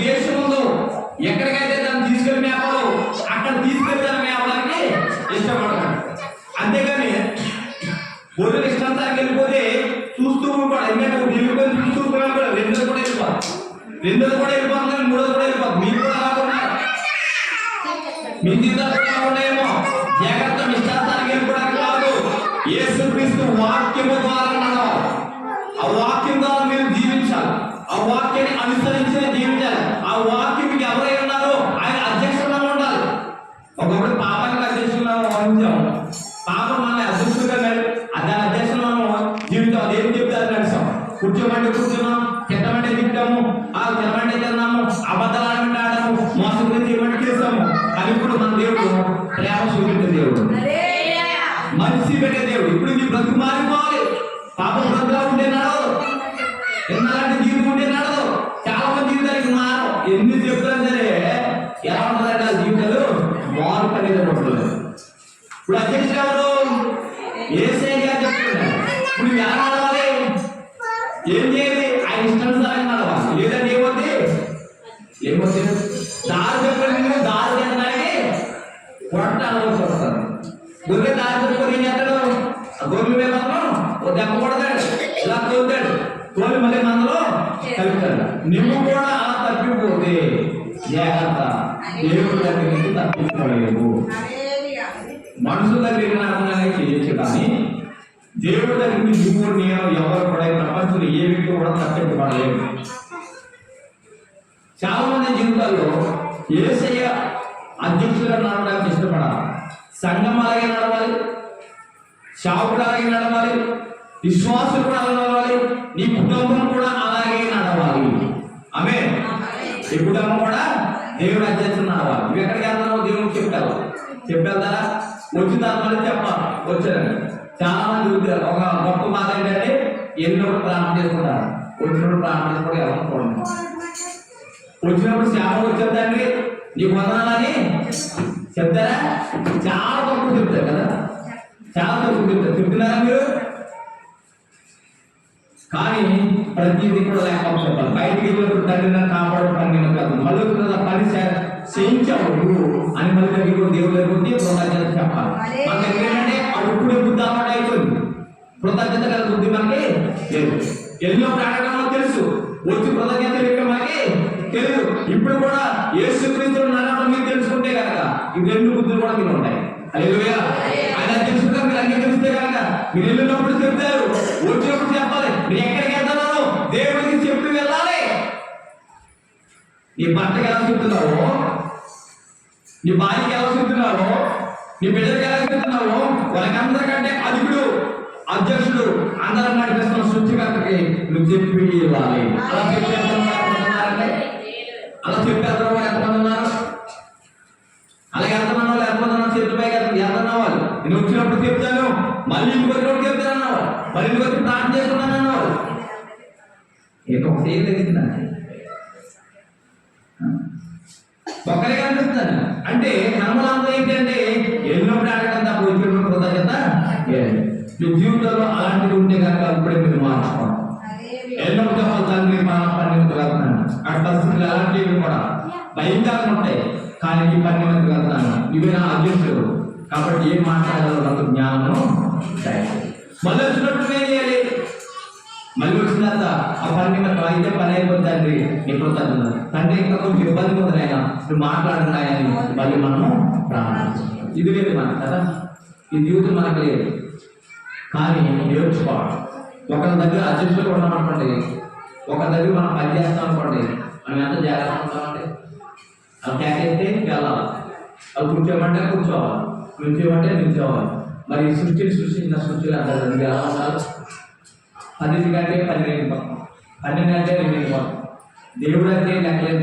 దేశం ఉందో ఎక్కడికైతే దాన్ని తీసుకెళ్ళి మేపలో అక్కడ తీసుకెళ్ళి దాన్ని మేపడానికి ఇష్టపడతాడు. అంతేగాని గొర్రెలు ఇష్టాంతానికి వెళ్ళిపోతే చూస్తూ ఉంటాడు. ఎందుకంటే వెళ్ళిపోయి చూస్తూ ఉంటాడు. రెండోది కూడా వెళ్ళిపోతుంది, మూడోది కూడా వెళ్ళిపోతుంది. మీరు కూడా రాకుండా మీ జీవితాలు ఉన్నాయేమో. జాగ్రత్త, ఇష్టాంతానికి వెళ్ళిపోవడానికి కాదు, యేసుక్రీస్తు వాక్యము ద్వారా నడవాలి. ఆ వాక్యం ద్వారా మీరు జీవించాలి. ఆ వాక్యాన్ని అనుసరించి జీవించాలి. ఆ వాక్యం మీకు ఎవరై ఉన్నారో ఆయన అధ్యక్షులుగా ఉండాలి. ఒకప్పుడు పాపానికి అధ్యక్షులుగా వహించాము. పాపం మన అధ్యక్షులుగా దాని అధ్యక్షులు మనం జీవితం అదేం చెప్తారు నడిచాం. కూర్చోమంటే కూర్చున్నాం, తిట్టమంటే తిట్టాము, ఆ తినమంటే తిన్నాము, అబద్ధాలు ఆడమంటే మోసం చేయమంటే చేస్తాము. కానీ ఇప్పుడు మన దేవుడు ప్రేమ చూపెట్టే దేవుడు, మంచి పెట్టే దేవుడు. ఇప్పుడు మీ బ్రతుకు మారిపోవాలి. పాపం బ్రతుకులా ఉంటే నడదు, ఎన్నాలంటే జీవితం ఉంటే నడదు. చాలా మంది జీవితానికి మారు. ఎన్ని చెప్తారు సరే ఎలా ఉంటుందంటే ఆ జీవితాలు మార్పు అనేది ఉంటుంది. ఇప్పుడు అధ్యక్షుడు ఎవరు? యేసయ్య గారు చెప్తున్నారు. ఇప్పుడు ఎలా నడవాలి, ఏం చేయాలి? ఆయన ఇష్టానుసారంగా నడవాలి. లేదంటే ఏమవుతుంది దారి చెప్పండి, దారి చెప్పడానికి కొట్టాలి వస్తారు. గొర్రె దారి చెప్పుకొని ఏం చేస్తాడు? ఆ గొర్రెలు మీద మాత్రం ఓ దెబ్బ కొడతాడు, ఇలా తోలుతాడు, తోలి మళ్ళీ మనలో కలుపుతాడు. నువ్వు కూడా అలా తప్పిపోతే జాగ్రత్త, దేవుడి దగ్గర నుంచి తప్పించుకోలేవు. మనుషుల దగ్గర నాకున్నానే చేయొచ్చు, కానీ దేవుడి దగ్గర నుంచి నువ్వు నేను ఎవరు కూడా ప్రపంచంలో ఏ వ్యక్తి కూడా తప్పించబడలేవు. చాలా మంది జీవితాల్లో యేసయ్య అధ్యక్షులుగా నడవడానికి ఇష్టపడాలి. సంఘం అలాగే నడవాలి, శావుడు అలాగే నడవాలి, విశ్వాసులు కూడా అలా నడవాలి, నీ కుటుంబం కూడా అలాగే నడవాలి. ఆమేన్. ఈ కుటుంబం కూడా దేవుడు అధ్యక్షులు నడవాలి. నువ్వు ఎక్కడికి వెళ్తున్నావు దేవుడికి చెప్పేద్దారా? వచ్చిన తర్వాత చెప్పాలి. వచ్చారని చాలా మంది చూస్తారు. ఒక గొప్ప మాట ఏంటంటే ఎన్నోప్పుడు ప్రార్థన చేసుకుంటారు, వచ్చినప్పుడు ప్రార్థన చేసుకోవడం ఎవరు చూడండి. వచ్చినప్పుడు శాప వచ్చేద్దండి నీకు వదనాలని చెప్తారా? చాలా తక్కువ చెప్తారు కదా, చాలా తక్కువ చెప్తారు. చెప్తున్నారా మీరు? కానీ ప్రతిదీ కూడా లేకపోతే చెప్పాలి. బయటికి వెళ్ళినప్పుడు తండ్రిని కాపాడు పని కాదు, మళ్ళీ పని చేయించావు అని మళ్ళీ దగ్గర దేవుడు దగ్గర కృతజ్ఞత చెప్పాలి. మన దగ్గర ఏంటంటే అడుగుడే బుద్ధి అలవాటు అయిపోయింది. కృతజ్ఞత గల బుద్ధి మనకి లేదు. ఎన్నోప్పుడు అడగడం తెలుసు, వచ్చి కృతజ్ఞత చెప్పడం మనకి తెలియదు. ఇప్పుడు కూడా యేసుక్రీస్తు నడవడం మీరు తెలుసుకుంటే కనుక ఈ రెండు బుద్ధులు కూడా మీరు ఉంటాయి. హల్లెలూయా. ఆయన తెలుసుకుంటే మీరు అన్ని తెలిస్తే కనుక మీరు వెళ్ళినప్పుడు చెప్తారు, వచ్చినప్పుడు చెప్పాలి. మీరు ఎక్కడికి వెళ్తున్నారో దేవుడికి చెప్పి వెళ్ళాలి. నీ భర్తకి ఎలా చెప్తున్నావో, నీ భార్యకి ఎలా చెప్తున్నావో, నీ బిడ్డకి ఎలా చెప్తున్నావో, వాళ్ళకందరికంటే అధికుడు అధ్యక్షుడు అందరం నడిపిస్తున్న సృష్టికర్తకి నువ్వు చెప్పి వెళ్ళాలి. అలా చెప్పేస్తున్నారంటే అలా చెప్పేస్తున్న వాళ్ళు ఎంతమంది ఉన్నారు? అలాగే ఎంతమంది వాళ్ళు ఎంతమంది ఉన్నారు? చేతులపై ఎంతన్నా వాళ్ళు నేను వచ్చినప్పుడు చెప్తాను, మళ్ళీ ఇంటికి వచ్చినప్పుడు చెప్తాను అన్నవాళ్ళు, మళ్ళీ ఇంటికి వచ్చి ప్రార్థన చేసుకున్నాను అన్నవాళ్ళు. ఏదో ఒకటి ఏం తెలిసిందండి, ఒక్కరే కనిపిస్తాను అంటే కర్మలంతా ఏంటంటే ఎన్నోప్పుడు ఆడటం తప్ప వచ్చినప్పుడు కృతజ్ఞత. మీ జీవితంలో అలాంటివి ఉంటే కనుక అప్పుడే మీరు మార్చుకోండి. ఎన్నో చెప్పాలి, తండ్రి మా పని వెళ్తున్నాను. ఆ పరిస్థితులు అలాంటివి కూడా భయంకరంగా ఉంటాయి. కానీ ఈ పని వెళ్తున్నాను, ఇవే నా అధ్యక్షుడు కాబట్టి ఏం మాట్లాడాలో నాకు జ్ఞానం. మళ్ళీ వచ్చినప్పుడు ఏం చేయాలి? మళ్ళీ వచ్చిన తర్వాత ఆ పని మనకు అయితే పని అయిపోతుంది. తండ్రి ఎప్పుడు తండ్రి ఇంకా కొంచెం ఇబ్బంది ఉంది ఆయన, నువ్వు మాట్లాడుతున్నాయని మళ్ళీ మనము ప్రారంభించాలి. ఇది లేదు మనకు కదా, ఈ జీవితం మనకు లేదు. కానీ నేర్చుకోవాలి. ఒకరి దగ్గర అధ్యక్షులు ఉన్నాం అనుకోండి, ఒకరి దగ్గర మనం పని చేస్తాం అనుకోండి, మనం ఎంత జాగ్రత్త ఉంటామండి. అది కేకైతే వెళ్ళాలి, అది కూర్చోమంటే కూర్చోవాలి, నిల్చోమంటే నిల్చోవాలి. మరి సృష్టించిన సృష్టిలు అంటారు ఎలా ఉండాలి? 10 గంటే 12 12 గంటే 2 దేవుడు అంటే లెక్కలేదు.